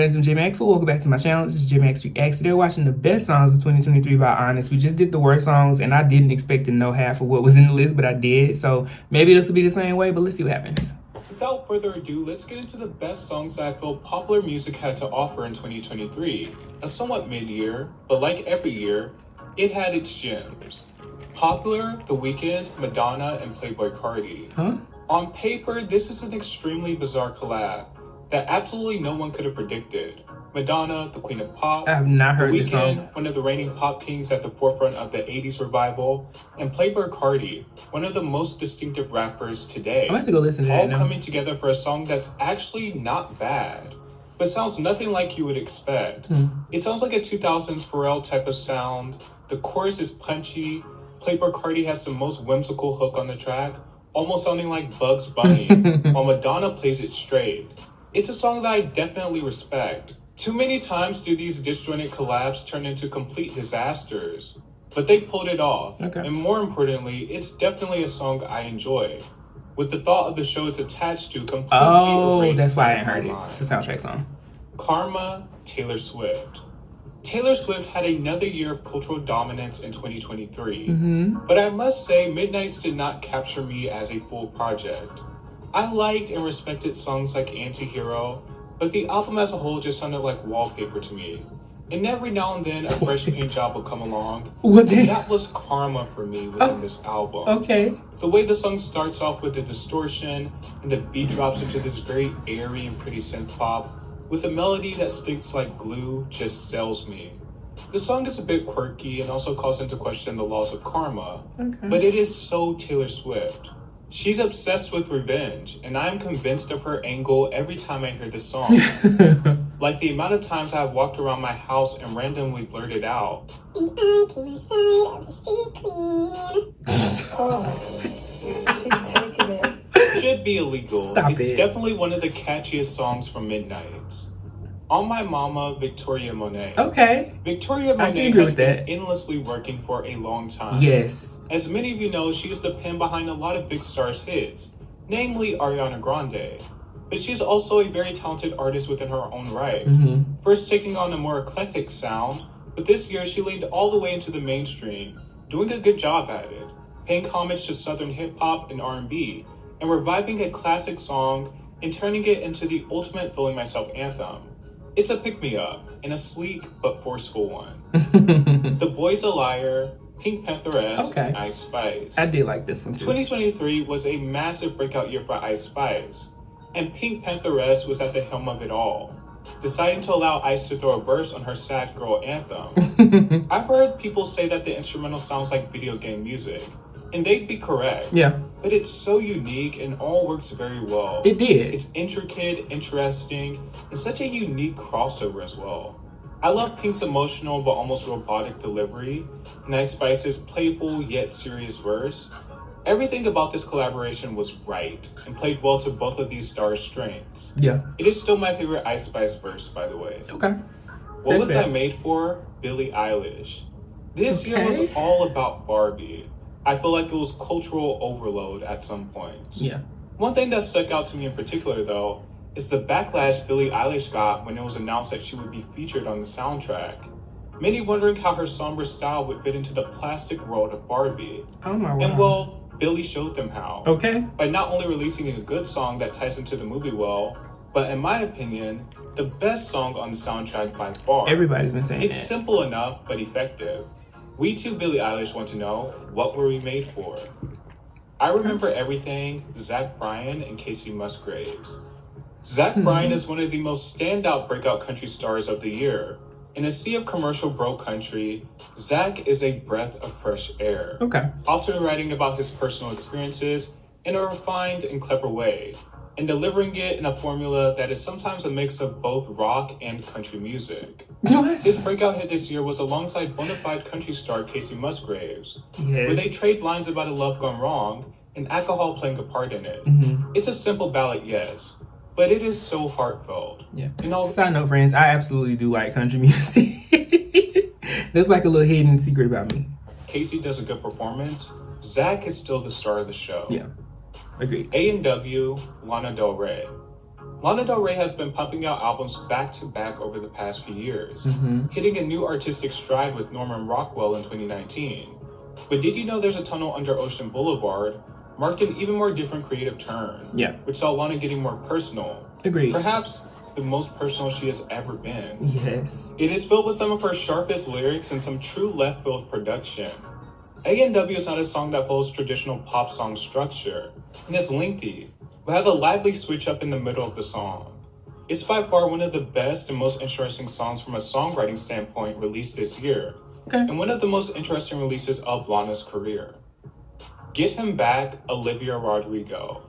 friends, I'm J Maxwell. Welcome back to my channel. This is J Max Reacts. Today we're watching the best songs of 2023 by Honest. We just did the worst songs, and I didn't expect to know half of what was in the list, but I did. So maybe this will be the same way, but let's see what happens. Without further ado, let's get into the best songs that I feel popular music had to offer in 2023. A somewhat mid-year, but like every year, it had its gems. Popular, The Weeknd, Madonna, and Playboi Carti. Huh? On paper, this is an extremely bizarre collab that absolutely no one could have predicted. Madonna, the queen of pop, I have not heard this The song. Weeknd, one of the reigning pop kings at the forefront of the 80s revival, and Playboi Carti, one of the most distinctive rappers today. I'm gonna have to go listen to that all now. coming together for a song that's actually not bad, but sounds nothing like you would expect. It sounds like a 2000s Pharrell type of sound. The chorus is punchy. Playboi Carti has the most whimsical hook on the track, almost sounding like Bugs Bunny, while Madonna plays it straight. It's a song that I definitely respect. Too many times do these disjointed collabs turn into complete disasters, but they pulled it off. Okay. And more importantly, it's definitely a song I enjoy, with the thought of the show it's attached to completely erased. That's why I ain't from heard my it. mind. It's a soundtrack song. Karma, Taylor Swift. Taylor Swift had another year of cultural dominance in 2023, but I must say Midnights did not capture me as a full project. I liked and respected songs like Anti-Hero, but the album as a whole just sounded like wallpaper to me. And every now and then a fresh paint job would come along, What the- and that was karma for me within this album. Okay. The way the song starts off with the distortion, and the beat drops into this very airy and pretty synth pop, with a melody that sticks like glue, just sells me. The song is a bit quirky and also calls into question the laws of karma, but it is so Taylor Swift. She's obsessed with revenge, and I am convinced of her angle every time I hear this song. Like the amount of times I have walked around my house and randomly blurted out, "And I keep my side of the street clean." Oh, she's taking it. Should be illegal. Stop It's it. definitely one of the catchiest songs from Midnights. On My Mama, Victoria Monet. Okay. Victoria I can Monet agree has with been that. endlessly working for a long time. Yes. As many of you know, she is the pen behind a lot of big stars' hits, namely Ariana Grande. But she's also a very talented artist within her own right. First taking on a more eclectic sound, but this year she leaned all the way into the mainstream, doing a good job at it, paying homage to Southern hip-hop and R&B, and reviving a classic song and turning it into the ultimate Feeling Myself anthem. It's a pick-me-up, and a sleek but forceful one. The Boy's a Liar, Pink Pantheress, Okay. and Ice Spice. I did like this one too. 2023 was a massive breakout year for Ice Spice, and Pink Pantheress was at the helm of it all, deciding to allow Ice to throw a verse on her sad girl anthem. I've heard people say that the instrumental sounds like video game music, and they'd be correct. Yeah. But it's so unique and all works very well. It did. It's intricate, interesting, and such a unique crossover as well. I love Pink's emotional but almost robotic delivery, and Ice Spice's playful yet serious verse. Everything about this collaboration was right and played well to both of these stars' strengths. Yeah. It is still my favorite Ice Spice verse, by the way. Okay. What That's was fair. I made for? Billie Eilish. This year was Okay. all about Barbie. I feel like it was cultural overload at some points. Yeah. One thing that stuck out to me in particular, though, is the backlash Billie Eilish got when it was announced that she would be featured on the soundtrack. Many wondering how her somber style would fit into the plastic world of Barbie. Oh my And word. well, Billie showed them how. Okay. By not only releasing a good song that ties into the movie well, but in my opinion, the best song on the soundtrack by far. Everybody's been saying It's that. simple enough, but effective. We too, Billie Eilish, want to know, what were we made for? I Remember Everything, Zach Bryan, and Casey Musgraves. Zach Bryan is one of the most standout breakout country stars of the year. In a sea of commercial bro country, Zach is a breath of fresh air. Okay. Often writing about his personal experiences in a refined and clever way, and delivering it in a formula that is sometimes a mix of both rock and country music. What? His breakout hit this year was alongside bona fide country star Casey Musgraves, where they Yes. trade lines about a love gone wrong and alcohol playing a part in it. It's a simple ballad, yes, but it is so heartfelt. Yeah. And all Side note, friends, I absolutely do like country music. That's like a little hidden secret about me. Casey does a good performance, Zach is still the star of the show. Yeah. Agreed. A&W, Lana Del Rey. Lana Del Rey has been pumping out albums back to back over the past few years, hitting a new artistic stride with Norman Rockwell in 2019. But did you know there's a tunnel under Ocean Boulevard, marked an even more different creative turn, which saw Lana getting more personal. Agreed. Perhaps the most personal she has ever been. Yes. It is filled with some of her sharpest lyrics and some true left field production. A&W is not a song that follows traditional pop song structure, and is lengthy, but has a lively switch up in the middle of the song. It's by far one of the best and most interesting songs from a songwriting standpoint released this year, and one of the most interesting releases of Lana's career. Get Him Back, Olivia Rodrigo.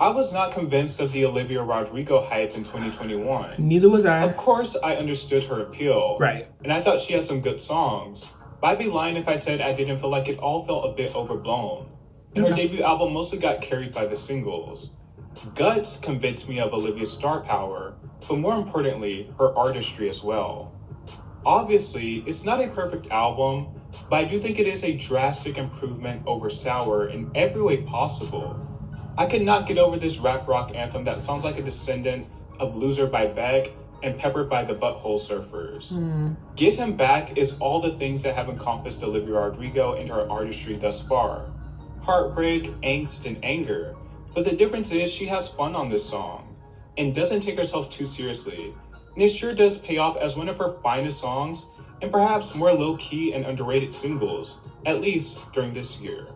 I was not convinced of the Olivia Rodrigo hype in 2021. Neither was I. Of course, I understood her appeal. Right. And I thought she had some good songs. But I'd be lying if I said I didn't feel like it all felt a bit overblown. And her debut album mostly got carried by the singles. Guts convinced me of Olivia's star power, but more importantly, her artistry as well. Obviously, it's not a perfect album, but I do think it is a drastic improvement over Sour in every way possible. I could not get over this rap rock anthem that sounds like a descendant of Loser by Beck and Peppered by the Butthole Surfers. Get Him Back is all the things that have encompassed Olivia Rodrigo and her artistry thus far. Heartbreak, angst, and anger. But the difference is she has fun on this song and doesn't take herself too seriously. And it sure does pay off as one of her finest songs and perhaps more low-key and underrated singles, at least during this year.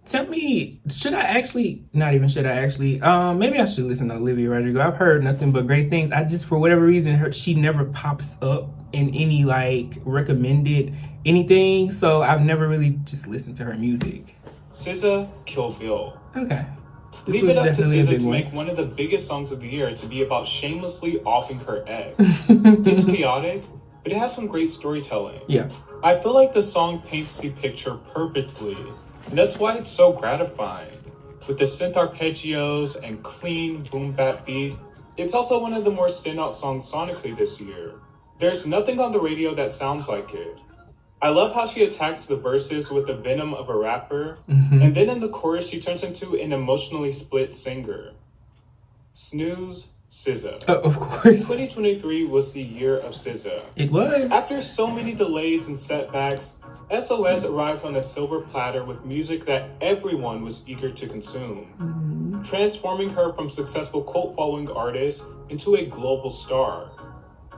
Tell me, maybe I should listen to Olivia Rodrigo. I've heard nothing but great things. I just, for whatever reason, she never pops up in any recommended anything. So I've never really just listened to her music. SZA, Kill Bill. Okay. Leave it up to SZA to make one of the biggest songs of the year to be about shamelessly offing her ex. It's chaotic, but it has some great storytelling. Yeah. I feel like the song paints the picture perfectly, and that's why it's so gratifying. With the synth arpeggios and clean boom bap beat, it's also one of the more standout songs sonically this year. There's nothing on the radio that sounds like it. I love how she attacks the verses with the venom of a rapper, and then in the chorus she turns into an emotionally split singer. Snooze, SZA. Of course. 2023 was the year of SZA. It was. After so many delays and setbacks, SOS arrived on a silver platter with music that everyone was eager to consume, transforming her from successful cult-following artist into a global star.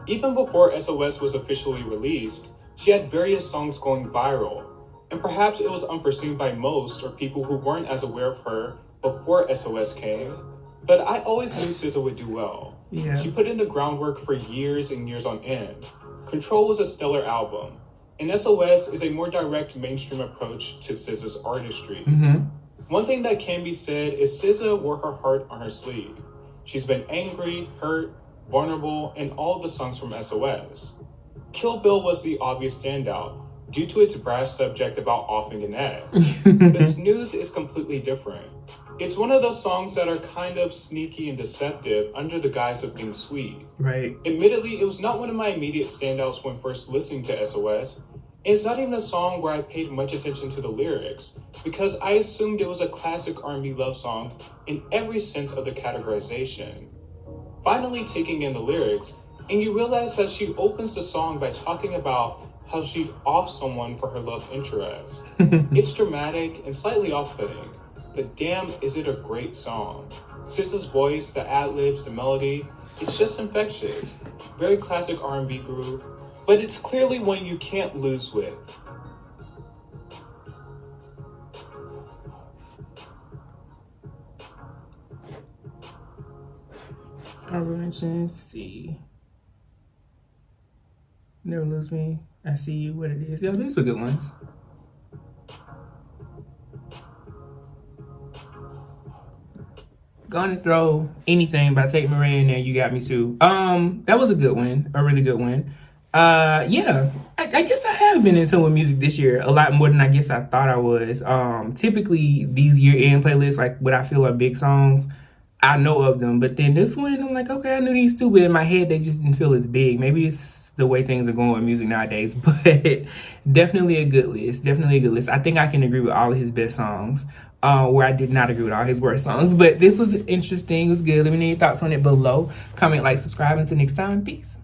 Even before SOS was officially released, she had various songs going viral, and perhaps it was unforeseen by most or people who weren't as aware of her before SOS came, but I always knew SZA would do well. Yeah. She put in the groundwork for years and years on end. Control was a stellar album, and SOS is a more direct mainstream approach to SZA's artistry. One thing that can be said is SZA wore her heart on her sleeve. She's been angry, hurt, vulnerable, in all the songs from SOS. Kill Bill was the obvious standout, due to its brass subject about offing an ex. But Snooze is completely different. It's one of those songs that are kind of sneaky and deceptive under the guise of being sweet. Right. Admittedly, it was not one of my immediate standouts when first listening to SOS. And it's not even a song where I paid much attention to the lyrics, because I assumed it was a classic R&B love song in every sense of the categorization. Finally taking in the lyrics, and you realize that she opens the song by talking about how she'd off someone for her love interest. It's dramatic and slightly off-putting, but damn is it a great song. SZA's voice, the ad-libs, the melody, it's just infectious. Very classic R&B groove, but it's clearly one you can't lose with. Let's see. Never Lose Me. I See You, What It Is. Yeah, these were good ones. Gonna throw anything by Tate McRae in there. You got me too. That was a good one, a really good one. Yeah, I guess I have been into with music this year a lot more than I guess I thought I was. Typically these year-end playlists, like what I feel are big songs, I know of them, but then this one, I'm like, okay, I knew these too, but in my head they just didn't feel as big. Maybe it's the way things are going with music nowadays, but definitely a good list. Definitely a good list. I think I can agree with all of his best songs. where I did not agree with all his worst songs. But this was interesting. It was good. Let me know your thoughts on it below. Comment, like, subscribe. Until next time. Peace.